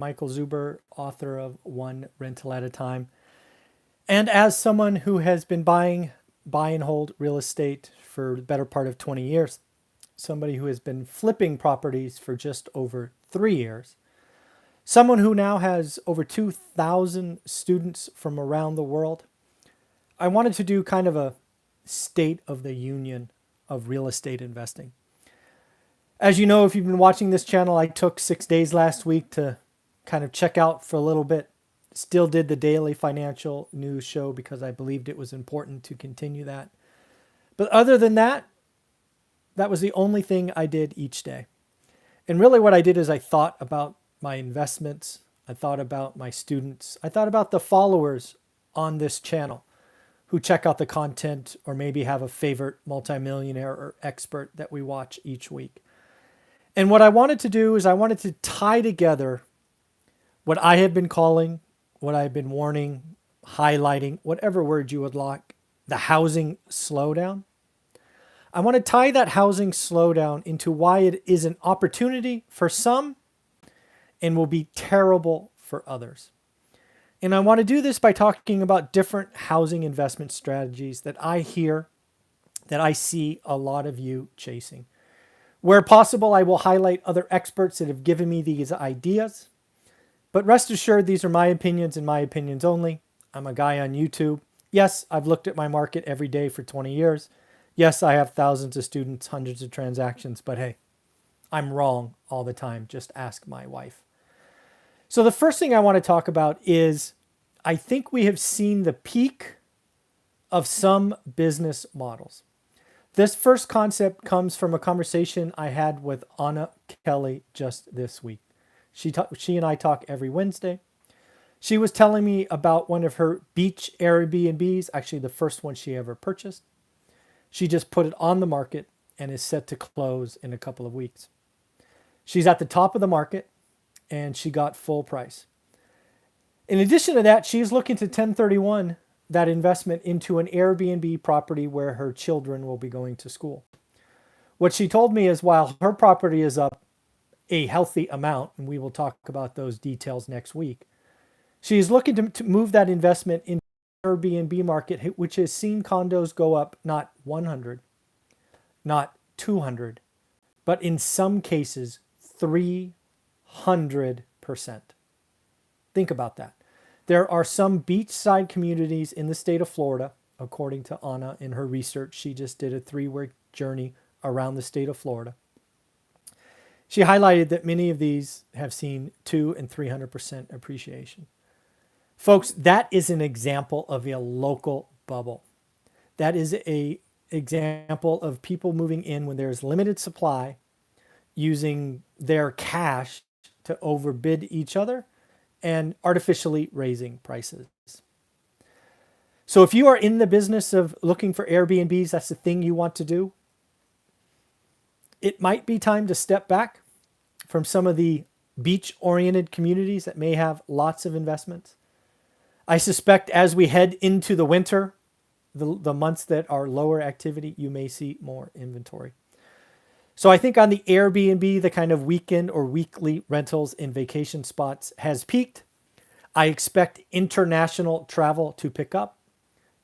Michael Zuber, author of One Rental at a Time. And as someone who has been buy and hold real estate for the better part of 20 years, somebody who has been flipping properties for just over 3 years, someone who now has over 2,000 students from around the world, I wanted to do kind of a state of the union of real estate investing. As you know, if you've been watching this channel, I took 6 days last week to kind of check out for a little bit. Still did the daily financial news show because I believed it was important to continue that. But other than that, that was the only thing I did each day. And really what I did is I thought about my investments. I thought about my students. I thought about the followers on this channel who check out the content or maybe have a favorite multimillionaire or expert that we watch each week. And what I wanted to do is I wanted to tie together what I have been calling, what I've been warning, highlighting, whatever word you would like, the housing slowdown. I want to tie that housing slowdown into why it is an opportunity for some and will be terrible for others. And I want to do this by talking about different housing investment strategies that I hear, that I see a lot of you chasing. Where possible, I will highlight other experts that have given me these ideas. But rest assured, these are my opinions and my opinions only. I'm a guy on YouTube. Yes, I've looked at my market every day for 20 years. Yes, I have thousands of students, hundreds of transactions, but hey, I'm wrong all the time. Just ask my wife. So the first thing I want to talk about is I think we have seen the peak of some business models. This first concept comes from a conversation I had with Anna Kelly just this week. She and I talk every Wednesday. She was telling me about one of her beach Airbnbs, actually the first one she ever purchased. She just put it on the market and is set to close in a couple of weeks. She's at the top of the market and she got full price. In addition to that, she's looking to 1031 that investment into an Airbnb property where her children will be going to school. What she told me is while her property is up a healthy amount, and we will talk about those details next week, she is looking to move that investment into the Airbnb market, which has seen condos go up not 100, not 200, but in some cases 300%. Think about that. There are some beachside communities in the state of Florida, according to Anna in her research. She just did a 3-week journey around the state of Florida. She highlighted that many of these have seen 200 and 300% appreciation. Folks, that is an example of a local bubble. That is an example of people moving in when there's limited supply, using their cash to overbid each other and artificially raising prices. So if you are in the business of looking for Airbnbs, that's the thing you want to do, it might be time to step back from some of the beach-oriented communities that may have lots of investments. I suspect as we head into the winter, the months that are lower activity, you may see more inventory. So I think on the Airbnb, the kind of weekend or weekly rentals in vacation spots has peaked. I expect international travel to pick up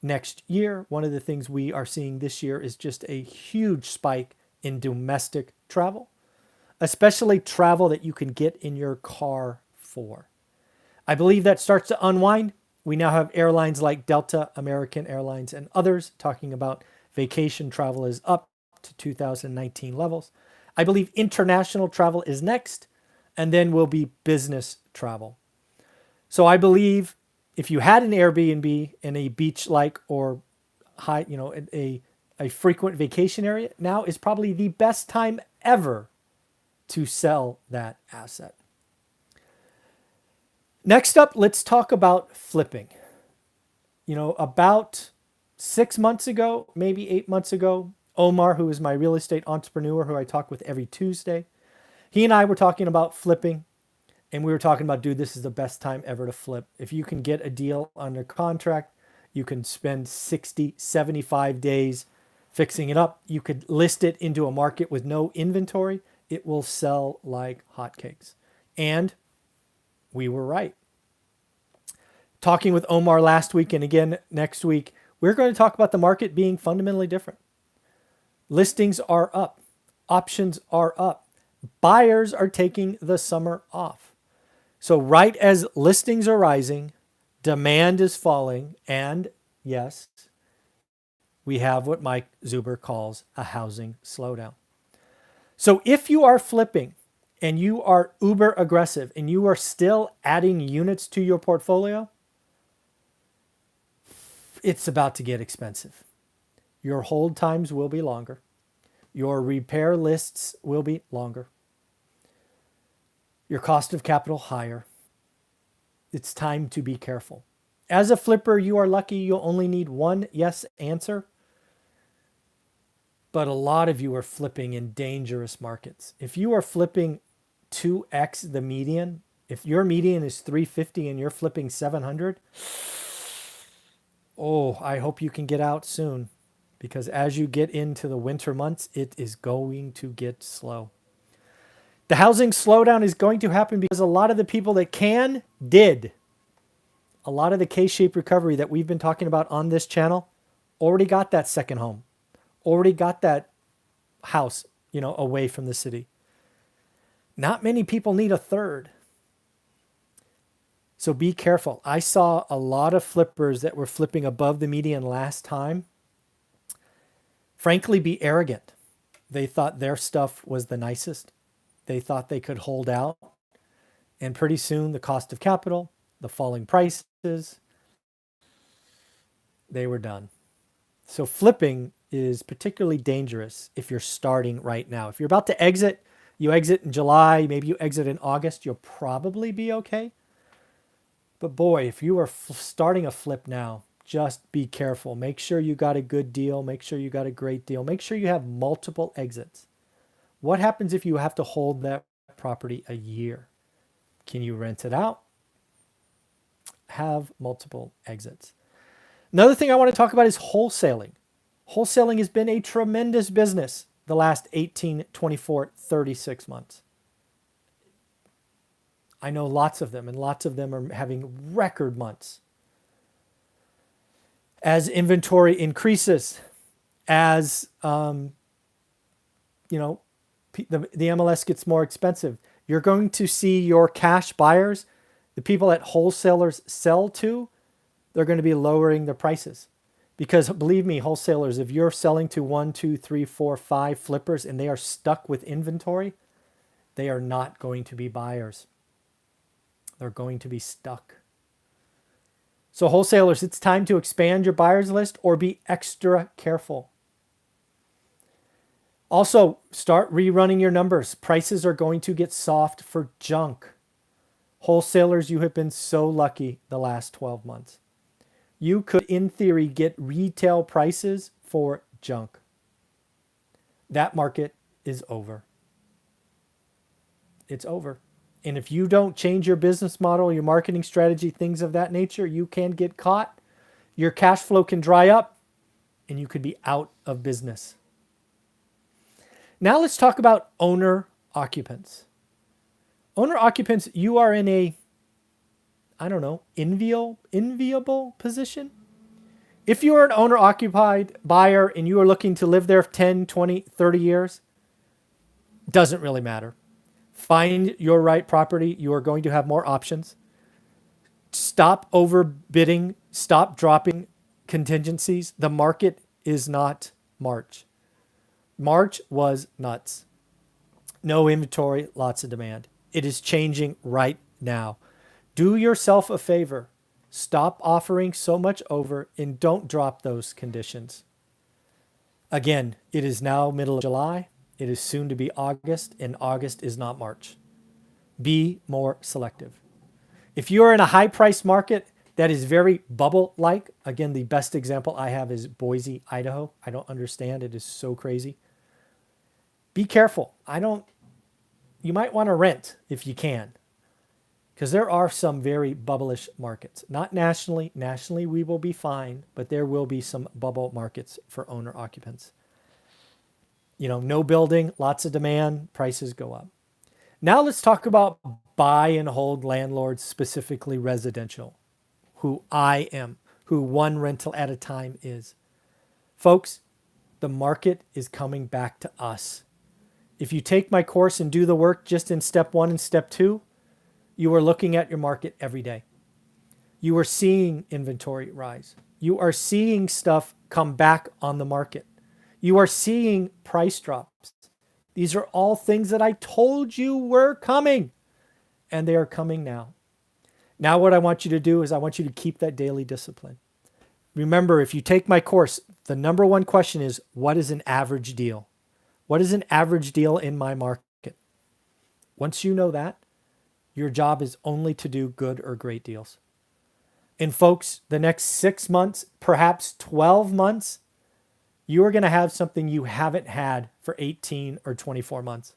next year. One of the things we are seeing this year is just a huge spike in domestic travel, especially travel that you can get in your car for. I believe that starts to unwind. We now have airlines like Delta, American Airlines, and others talking about vacation travel is up to 2019 levels. I believe international travel is next, and then will be business travel. So I believe if you had an Airbnb in a beach-like or high, a frequent vacation area, now is probably the best time ever to sell that asset. Next up, let's talk about flipping. About 6 months ago, maybe 8 months ago, Omar, who is my real estate entrepreneur who I talk with every Tuesday, he and I were talking about flipping, and we were talking about, dude, this is the best time ever to flip. If you can get a deal under contract, you can spend 60, 75 days fixing it up. You could list it into a market with no inventory. It will sell like hotcakes. And We were right. Talking with Omar last week and again next week, we're going to talk about the market being fundamentally different. Listings are up. Options are up. Buyers are taking the summer off. So right as listings are rising, demand is falling, and yes, we have what Mike Zuber calls a housing slowdown. So if you are flipping and you are uber aggressive and you are still adding units to your portfolio, it's about to get expensive. Your hold times will be longer. Your repair lists will be longer. Your cost of capital higher. It's time to be careful. As a flipper, you are lucky you'll only need one yes answer. But a lot of you are flipping in dangerous markets. If you are flipping 2x the median, if your median is 350 and you're flipping 700, oh, I hope you can get out soon, because as you get into the winter months, it is going to get slow. The housing slowdown is going to happen because a lot of the people that did. A lot of the K-shaped recovery that we've been talking about on this channel already got that second home, already got that house, away from the city. Not many people need a third. So be careful. I saw a lot of flippers that were flipping above the median last time, frankly, be arrogant. They thought their stuff was the nicest. They thought they could hold out. And pretty soon the cost of capital, the falling prices, they were done. So flipping is particularly dangerous if you're starting right now. If you're about to exit, you exit in July, maybe you exit in August, you'll probably be okay. But boy, if you are starting a flip now, just be careful. Make sure you got a good deal. Make sure you got a great deal. Make sure you have multiple exits. What happens if you have to hold that property a year? Can you rent it out? Have multiple exits. Another thing I want to talk about is wholesaling. Wholesaling has been a tremendous business the last 18, 24, 36 months. I know lots of them, and lots of them are having record months. As inventory increases, as the MLS gets more expensive, you're going to see your cash buyers, the people that wholesalers sell to, they're going to be lowering their prices. Because believe me, wholesalers, if you're selling to 1, 2, 3, 4, 5 flippers and they are stuck with inventory, they are not going to be buyers. They're going to be stuck. So wholesalers, it's time to expand your buyers list or be extra careful. Also, start rerunning your numbers. Prices are going to get soft for junk. Wholesalers, you have been so lucky the last 12 months. You could, in theory, get retail prices for junk. That market is over. It's over. And if you don't change your business model, your marketing strategy, things of that nature, you can get caught. Your cash flow can dry up and you could be out of business. Now let's talk about owner occupants. Owner occupants, you are in a, enviable position. If you are an owner occupied buyer and you are looking to live there 10, 20, 30 years, doesn't really matter. Find your right property. You are going to have more options. Stop overbidding. Stop dropping contingencies. The market is not March. March was nuts. No inventory, lots of demand. It is changing right now. Do yourself a favor. Stop offering so much over and don't drop those conditions. Again, it is now middle of July. It is soon to be August, and August is not March. Be more selective. If you're in a high-priced market that is very bubble-like, again, the best example I have is Boise, Idaho. I don't understand. It is so crazy. Be careful. You might want to rent if you can, because there are some very bubblish markets. Not nationally. Nationally, we will be fine, but there will be some bubble markets for owner occupants. No building, lots of demand, prices go up. Now let's talk about buy and hold landlords, specifically residential, who I am, who one rental at a time is. Folks, the market is coming back to us. If you take my course and do the work just in step 1 and step 2, you are looking at your market every day. You are seeing inventory rise. You are seeing stuff come back on the market. You are seeing price drops. These are all things that I told you were coming, and they are coming now. Now what I want you to do is I want you to keep that daily discipline. Remember, if you take my course, the number one question is, what is an average deal? What is an average deal in my market? Once you know that, your job is only to do good or great deals. And folks, the next 6 months, perhaps 12 months, you are going to have something you haven't had for 18 or 24 months.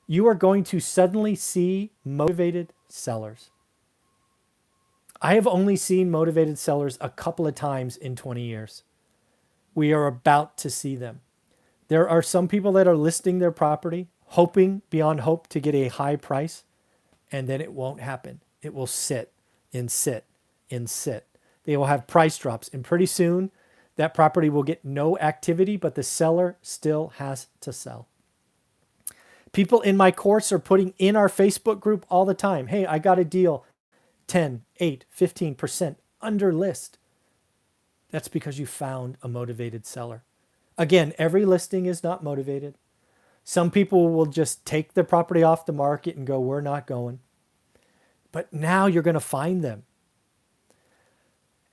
You are going to suddenly see motivated sellers. I have only seen motivated sellers a couple of times in 20 years. We are about to see them. There are some people that are listing their property, hoping beyond hope to get a high price, and then it won't happen. It will sit and sit and sit. They will have price drops, and pretty soon that property will get no activity, but the seller still has to sell. People in my course are putting in our Facebook group all the time, hey, I got a deal 10, 8, 15% under list. That's because you found a motivated seller. Again, every listing is not motivated. Some people will just take the property off the market and go, we're not going. But now you're going to find them.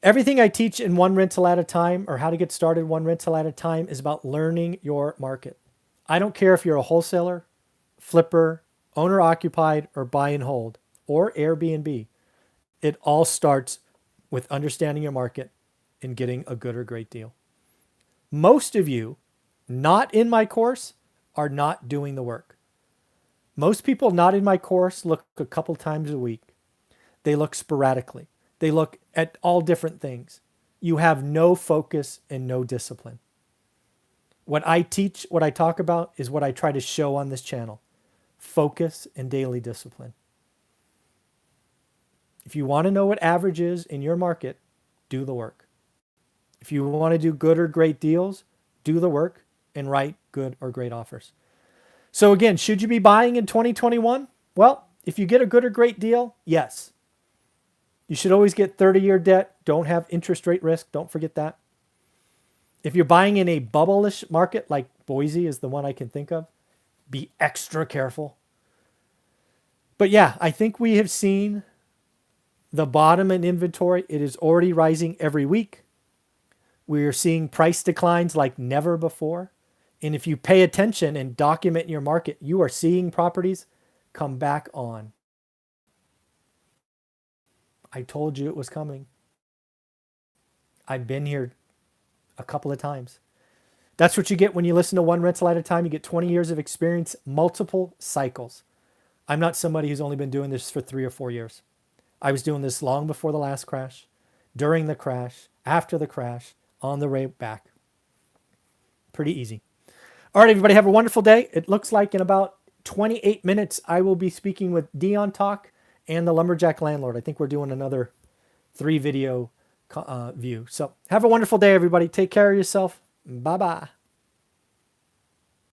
Everything I teach in One Rental at a Time, or how to get started one rental at a time, is about learning your market. I don't care if you're a wholesaler, flipper, owner occupied, or buy and hold, or Airbnb. It all starts with understanding your market and getting a good or great deal. Most of you not in my course are not doing the work. Most people not in my course look a couple times a week. They look sporadically. They look at all different things. You have no focus and no discipline. What I teach, what I talk about, is what I try to show on this channel. Focus and daily discipline. If you want to know what average is in your market, do the work. If you want to do good or great deals, do the work and write good or great offers. So again, should you be buying in 2021? Well, if you get a good or great deal, yes. You should always get 30-year debt. Don't have interest rate risk. Don't forget that. If you're buying in a bubble-ish market, like Boise is the one I can think of, be extra careful. But yeah, I think we have seen the bottom in inventory. It is already rising every week. We are seeing price declines like never before. And if you pay attention and document your market, you are seeing properties come back on. I told you it was coming. I've been here a couple of times. That's what you get when you listen to One Rental at a Time. You get 20 years of experience, multiple cycles. I'm not somebody who's only been doing this for 3 or 4 years. I was doing this long before the last crash, during the crash, after the crash, on the way back. Pretty easy. All right, everybody, have a wonderful day. It looks like in about 28 minutes, I will be speaking with Dion Talk and the Lumberjack Landlord. I think we're doing another 3 video view. So have a wonderful day, everybody. Take care of yourself. Bye-bye.